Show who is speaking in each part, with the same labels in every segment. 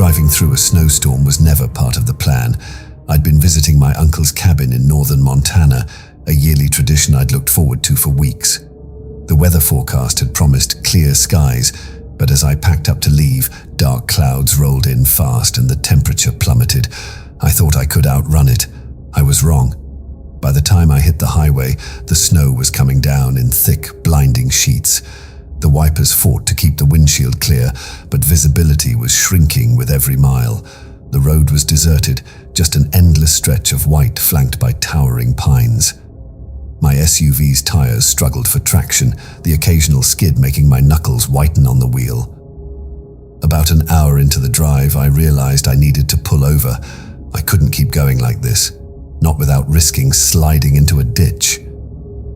Speaker 1: Driving through a snowstorm was never part of the plan. I'd been visiting my uncle's cabin in northern Montana, a yearly tradition I'd looked forward to for weeks. The weather forecast had promised clear skies, but as I packed up to leave, dark clouds rolled in fast and the temperature plummeted. I thought I could outrun it. I was wrong. By the time I hit the highway, the snow was coming down in thick, blinding sheets. The wipers fought to keep the windshield clear, but visibility was shrinking with every mile. The road was deserted, just an endless stretch of white flanked by towering pines. My SUV's tires struggled for traction, the occasional skid making my knuckles whiten on the wheel. About an hour into the drive, I realized I needed to pull over. I couldn't keep going like this, not without risking sliding into a ditch.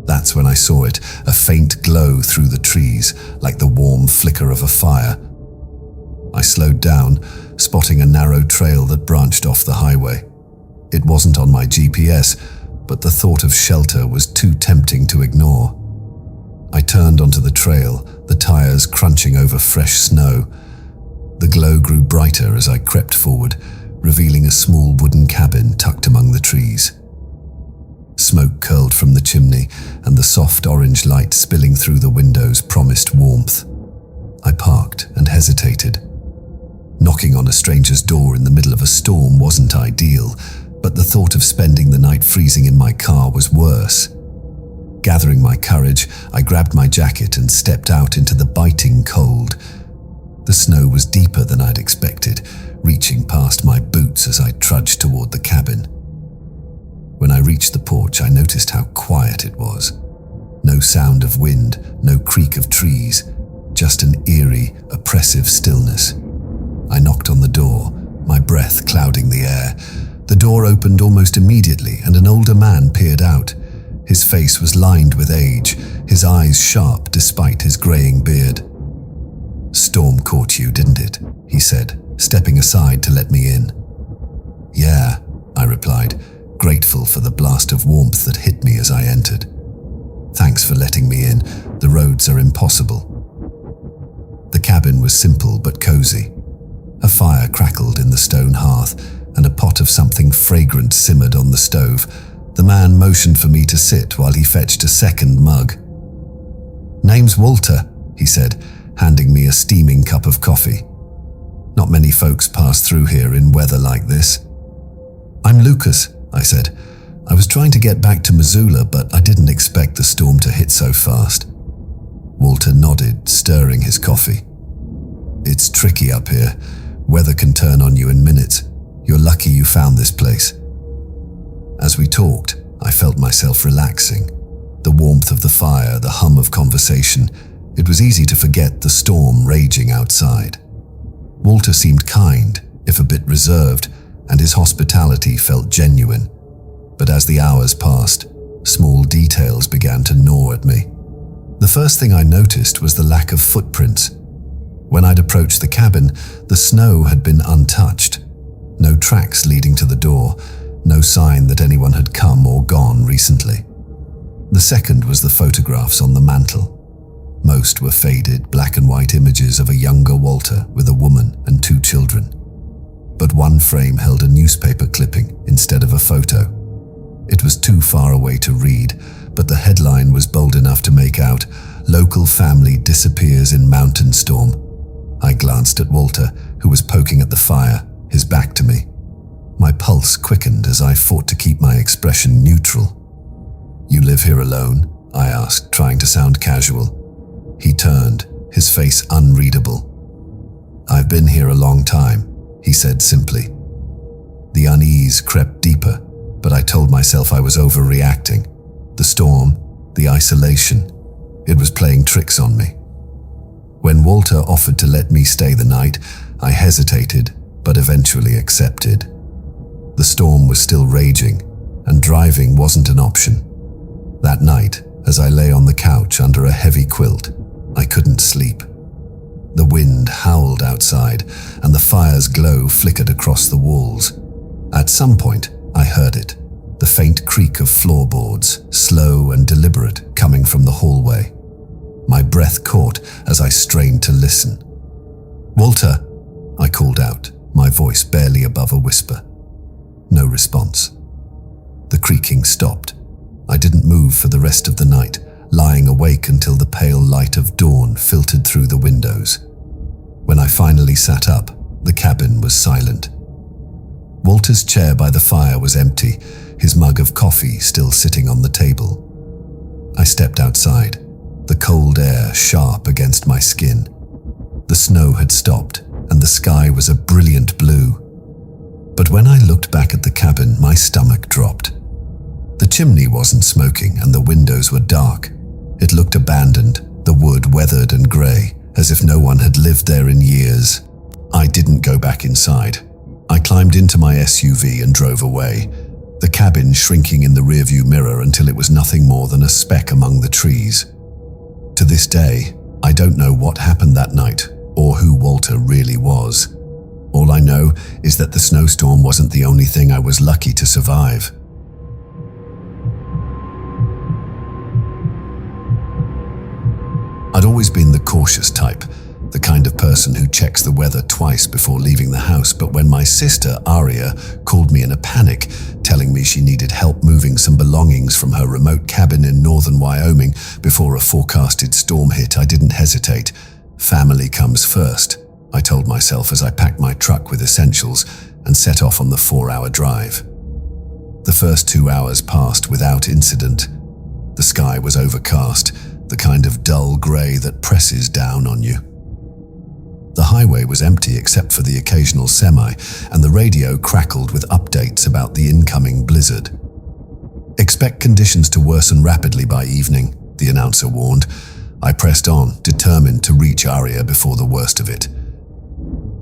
Speaker 1: That's when I saw it, a faint glow through the trees, like the warm flicker of a fire. I slowed down, spotting a narrow trail that branched off the highway. It wasn't on my GPS, but the thought of shelter was too tempting to ignore. I turned onto the trail, the tires crunching over fresh snow. The glow grew brighter as I crept forward, revealing a small wooden cabin tucked among the trees. Smoke curled from the chimney, and the soft orange light spilling through the windows promised warmth. I parked and hesitated. Knocking on a stranger's door in the middle of a storm wasn't ideal, but the thought of spending the night freezing in my car was worse. Gathering my courage, I grabbed my jacket and stepped out into the biting cold. The snow was deeper than I'd expected, reaching past my boots as I trudged toward the cabin. When I reached the porch, I noticed how quiet it was. No sound of wind, no creak of trees, just an eerie, oppressive stillness. I knocked on the door, my breath clouding the air. The door opened almost immediately, and an older man peered out. His face was lined with age, his eyes sharp despite his graying beard. "Storm caught you, didn't it?" he said, stepping aside to let me in. "Yeah," I replied, grateful for the blast of warmth that hit me as I entered. "Thanks for letting me in. The roads are impossible." The cabin was simple but cozy. A fire crackled in the stone hearth, and a pot of something fragrant simmered on the stove. The man motioned for me to sit while he fetched a second mug. "Name's Walter," he said, handing me a steaming cup of coffee. "Not many folks pass through here in weather like this." "I'm Lucas," I said. "I was trying to get back to Missoula, but I didn't expect the storm to hit so fast." Walter nodded, stirring his coffee. "It's tricky up here. Weather can turn on you in minutes. You're lucky you found this place." As we talked, I felt myself relaxing. The warmth of the fire, the hum of conversation. It was easy to forget the storm raging outside. Walter seemed kind, if a bit reserved, and his hospitality felt genuine. But as the hours passed, small details began to gnaw at me. The first thing I noticed was the lack of footprints. When I'd approached the cabin, the snow had been untouched. No tracks leading to the door, no sign that anyone had come or gone recently. The second was the photographs on the mantel. Most were faded, black and white images of a younger Walter with a woman and 2 children. But one frame held a newspaper clipping instead of a photo. It was too far away to read, but the headline was bold enough to make out, "Local family disappears in mountain storm." I glanced at Walter, who was poking at the fire, his back to me. My pulse quickened as I fought to keep my expression neutral. "You live here alone?" I asked, trying to sound casual. He turned, his face unreadable. "I've been here a long time," he said simply. The unease crept deeper, but I told myself I was overreacting. The storm, the isolation, it was playing tricks on me. When Walter offered to let me stay the night, I hesitated, but eventually accepted. The storm was still raging, and driving wasn't an option. That night, as I lay on the couch under a heavy quilt, I couldn't sleep. The wind howled outside, and the fire's glow flickered across the walls. At some point, I heard it, the faint creak of floorboards, slow and deliberate, coming from the hallway. My breath caught as I strained to listen. "Walter," I called out, my voice barely above a whisper. No response. The creaking stopped. I didn't move for the rest of the night, lying awake until the pale light of dawn filtered through the windows. When I finally sat up, the cabin was silent. Walter's chair by the fire was empty, his mug of coffee still sitting on the table. I stepped outside, the cold air sharp against my skin. The snow had stopped, and the sky was a brilliant blue. But when I looked back at the cabin, my stomach dropped. The chimney wasn't smoking, and the windows were dark. It looked abandoned, the wood weathered and grey, as if no one had lived there in years. I didn't go back inside. I climbed into my SUV and drove away, the cabin shrinking in the rearview mirror until it was nothing more than a speck among the trees. To this day, I don't know what happened that night or who Walter really was. All I know is that the snowstorm wasn't the only thing I was lucky to survive. I'd always been the cautious type, the kind of person who checks the weather twice before leaving the house, but when my sister, Aria, called me in a panic, telling me she needed help moving some belongings from her remote cabin in northern Wyoming before a forecasted storm hit, I didn't hesitate. Family comes first, I told myself as I packed my truck with essentials and set off on the 4-hour drive. The first 2 hours passed without incident. The sky was overcast, the kind of dull grey that presses down on you. The highway was empty except for the occasional semi, and the radio crackled with updates about the incoming blizzard. "Expect conditions to worsen rapidly by evening," the announcer warned. I pressed on, determined to reach Aria before the worst of it.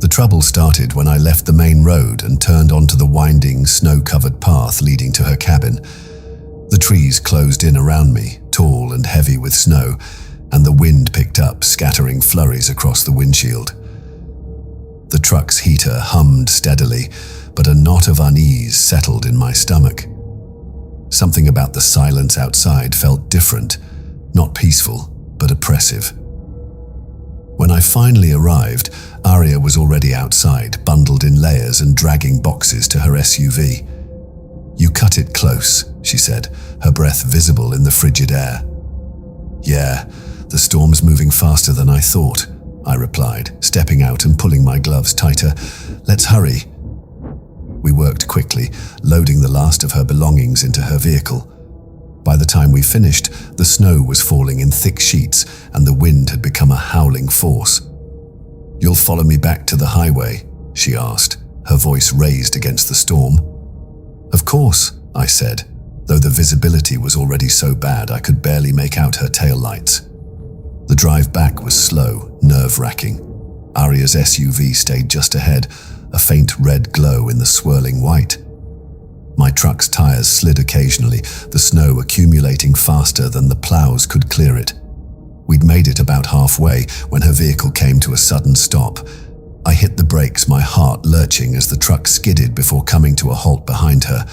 Speaker 1: The trouble started when I left the main road and turned onto the winding, snow-covered path leading to her cabin. The trees closed in around me, tall and heavy with snow, and the wind picked up, scattering flurries across the windshield. The truck's heater hummed steadily, but a knot of unease settled in my stomach. Something about the silence outside felt different, not peaceful, but oppressive. When I finally arrived, Aria was already outside, bundled in layers and dragging boxes to her SUV. "You cut it close," she said, her breath visible in the frigid air. "Yeah, the storm's moving faster than I thought," I replied, stepping out and pulling my gloves tighter. "Let's hurry." We worked quickly, loading the last of her belongings into her vehicle. By the time we finished, the snow was falling in thick sheets and the wind had become a howling force. "You'll follow me back to the highway?" she asked, her voice raised against the storm. "Of course," I said, though the visibility was already so bad I could barely make out her taillights. The drive back was slow, nerve-wracking. Aria's SUV stayed just ahead, a faint red glow in the swirling white. My truck's tires slid occasionally, the snow accumulating faster than the plows could clear it. We'd made it about halfway when her vehicle came to a sudden stop. I hit the brakes, my heart lurching as the truck skidded before coming to a halt behind her.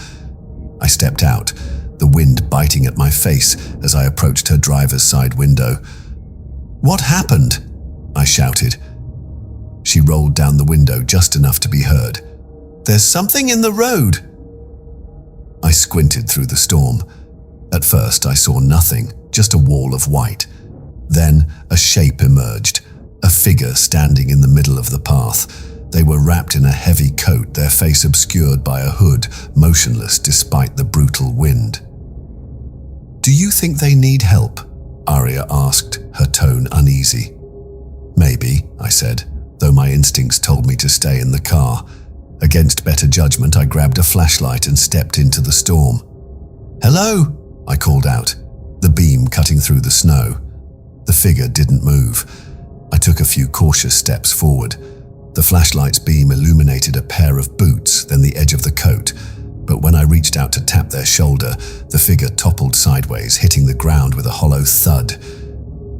Speaker 1: I stepped out, the wind biting at my face as I approached her driver's side window. "What happened?" I shouted. She rolled down the window just enough to be heard. "There's something in the road." I squinted through the storm. At first I saw nothing, just a wall of white. Then a shape emerged, a figure standing in the middle of the path. They were wrapped in a heavy coat, their face obscured by a hood, motionless despite the brutal wind. "Do you think they need help?" Aria asked, her tone uneasy. "Maybe," I said, though my instincts told me to stay in the car. Against better judgment, I grabbed a flashlight and stepped into the storm. "Hello," I called out, the beam cutting through the snow. The figure didn't move. I took a few cautious steps forward. The flashlight's beam illuminated a pair of boots, then the edge of the coat. But when I reached out to tap their shoulder, the figure toppled sideways, hitting the ground with a hollow thud.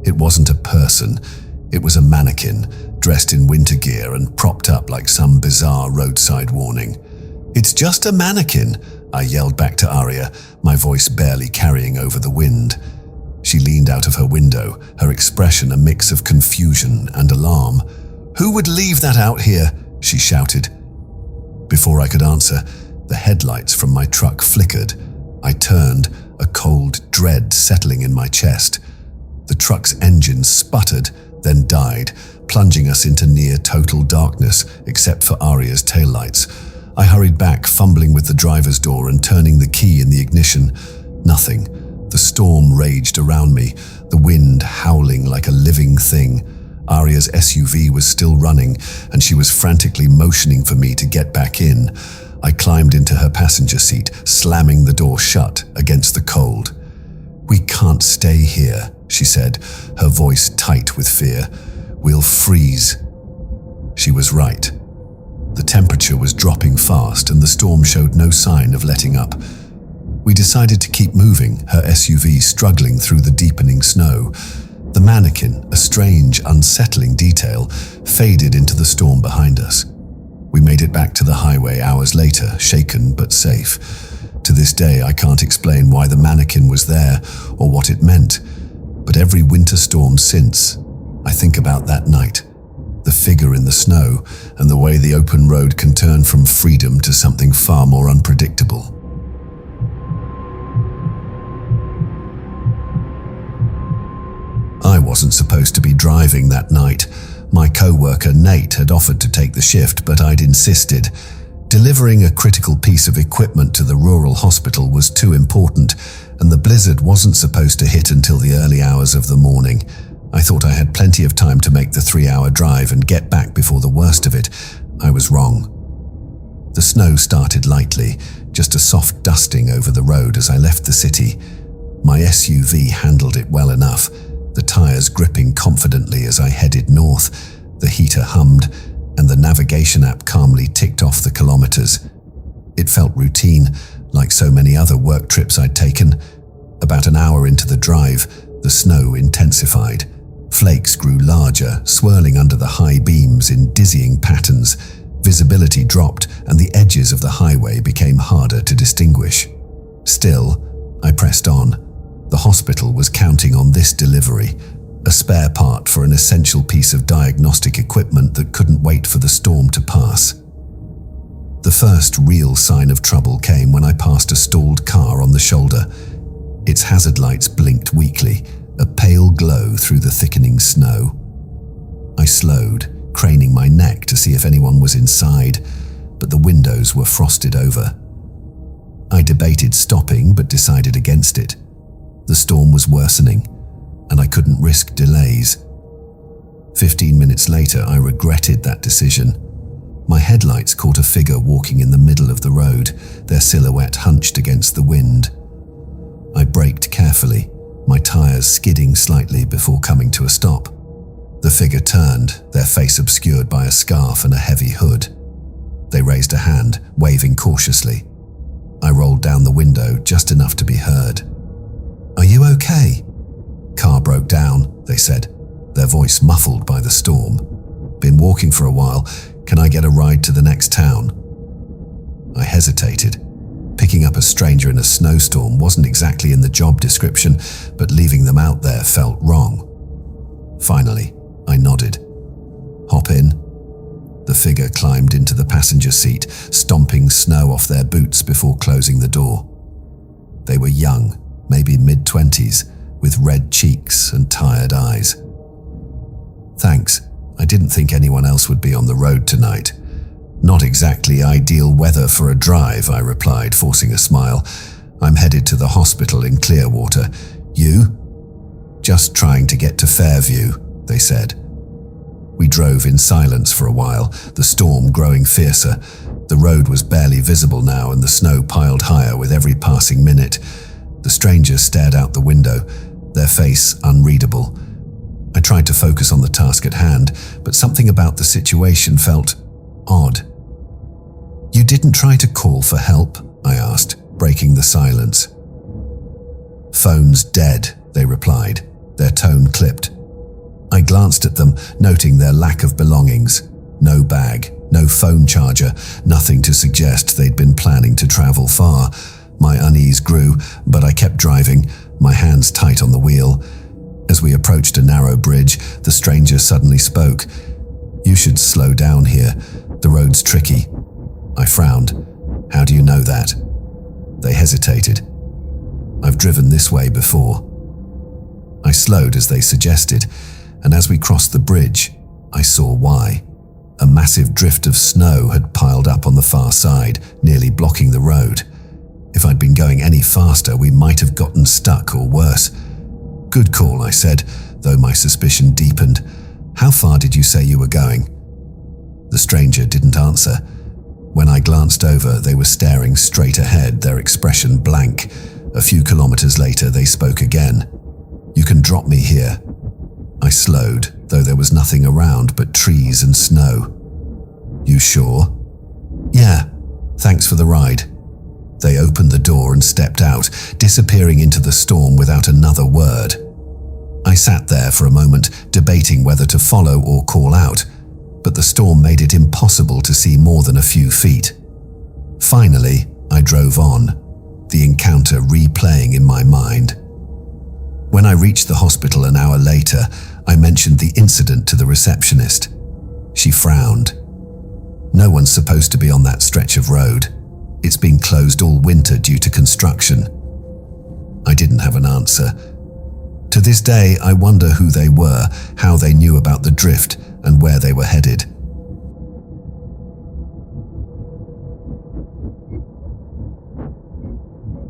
Speaker 1: It wasn't a person. It was a mannequin, dressed in winter gear and propped up like some bizarre roadside warning. "It's just a mannequin," I yelled back to Aria, my voice barely carrying over the wind. She leaned out of her window, her expression a mix of confusion and alarm. "Who would leave that out here?" she shouted. Before I could answer, the headlights from my truck flickered. I turned, a cold dread settling in my chest. The truck's engine sputtered, then died, plunging us into near total darkness, except for Aria's taillights. I hurried back, fumbling with the driver's door and turning the key in the ignition. Nothing. The storm raged around me, the wind howling like a living thing. Aria's SUV was still running, and she was frantically motioning for me to get back in. I climbed into her passenger seat, slamming the door shut against the cold. "We can't stay here," she said, her voice tight with fear. "We'll freeze." She was right. The temperature was dropping fast, and the storm showed no sign of letting up. We decided to keep moving, her SUV struggling through the deepening snow. The mannequin, a strange, unsettling detail, faded into the storm behind us. We made it back to the highway hours later, shaken but safe. To this day, I can't explain why the mannequin was there or what it meant, but every winter storm since, I think about that night, the figure in the snow, and the way the open road can turn from freedom to something far more unpredictable. I wasn't supposed to be driving that night. My co-worker Nate had offered to take the shift, but I'd insisted. Delivering a critical piece of equipment to the rural hospital was too important, and the blizzard wasn't supposed to hit until the early hours of the morning. I thought I had plenty of time to make the 3-hour drive and get back before the worst of it. I was wrong. The snow started lightly, just a soft dusting over the road as I left the city. My SUV handled it well enough, the tires gripping confidently as I headed north. The heater hummed, and the navigation app calmly ticked off the kilometers. It felt routine, like so many other work trips I'd taken. About an hour into the drive, the snow intensified. Flakes grew larger, swirling under the high beams in dizzying patterns. Visibility dropped, and the edges of the highway became harder to distinguish. Still, I pressed on. The hospital was counting on this delivery, a spare part for an essential piece of diagnostic equipment that couldn't wait for the storm to pass. The first real sign of trouble came when I passed a stalled car on the shoulder. Its hazard lights blinked weakly, a pale glow through the thickening snow. I slowed, craning my neck to see if anyone was inside, but the windows were frosted over. I debated stopping, but decided against it. The storm was worsening, and I couldn't risk delays. 15 minutes later, I regretted that decision. My headlights caught a figure walking in the middle of the road, their silhouette hunched against the wind. I braked carefully, my tires skidding slightly before coming to a stop. The figure turned, their face obscured by a scarf and a heavy hood. They raised a hand, waving cautiously. I rolled down the window just enough to be heard. "Are you okay?" "Car broke down," they said, their voice muffled by the storm. "Been walking for a while. Can I get a ride to the next town?" I hesitated. Picking up a stranger in a snowstorm wasn't exactly in the job description, but leaving them out there felt wrong. Finally, I nodded. "Hop in." The figure climbed into the passenger seat, stomping snow off their boots before closing the door. They were young, maybe mid-20s, with red cheeks and tired eyes. "Thanks. I didn't think anyone else would be on the road tonight." "Not exactly ideal weather for a drive," I replied, forcing a smile. "I'm headed to the hospital in Clearwater. You?" "Just trying to get to Fairview," they said. We drove in silence for a while, the storm growing fiercer. The road was barely visible now, and the snow piled higher with every passing minute. The strangers stared out the window, their face unreadable. I tried to focus on the task at hand, but something about the situation felt odd. "You didn't try to call for help?" I asked, breaking the silence. "Phone's dead," they replied, their tone clipped. I glanced at them, noting their lack of belongings. No bag, no phone charger, nothing to suggest they'd been planning to travel far. My unease grew, but I kept driving, my hands tight on the wheel. As we approached a narrow bridge, the stranger suddenly spoke. "You should slow down here. The road's tricky." I frowned. How do you know that? They hesitated. I've driven this way before. I slowed as they suggested, and as we crossed the bridge, I saw why. A massive drift of snow had piled up on the far side, nearly blocking the road. If I'd been going any faster, we might have gotten stuck or worse. Good call, I said, though my suspicion deepened. How far did you say you were going? The stranger didn't answer. When I glanced over, they were staring straight ahead, their expression blank. A few kilometers later, they spoke again. You can drop me here. I slowed, though there was nothing around but trees and snow. You sure? Yeah, thanks for the ride. They opened the door and stepped out, disappearing into the storm without another word. I sat there for a moment, debating whether to follow or call out, but the storm made it impossible to see more than a few feet. Finally, I drove on, the encounter replaying in my mind. When I reached the hospital an hour later, I mentioned the incident to the receptionist. She frowned. No one's supposed to be on that stretch of road. It's been closed all winter due to construction. I didn't have an answer. To this day, I wonder who they were, how they knew about the drift, and where they were headed.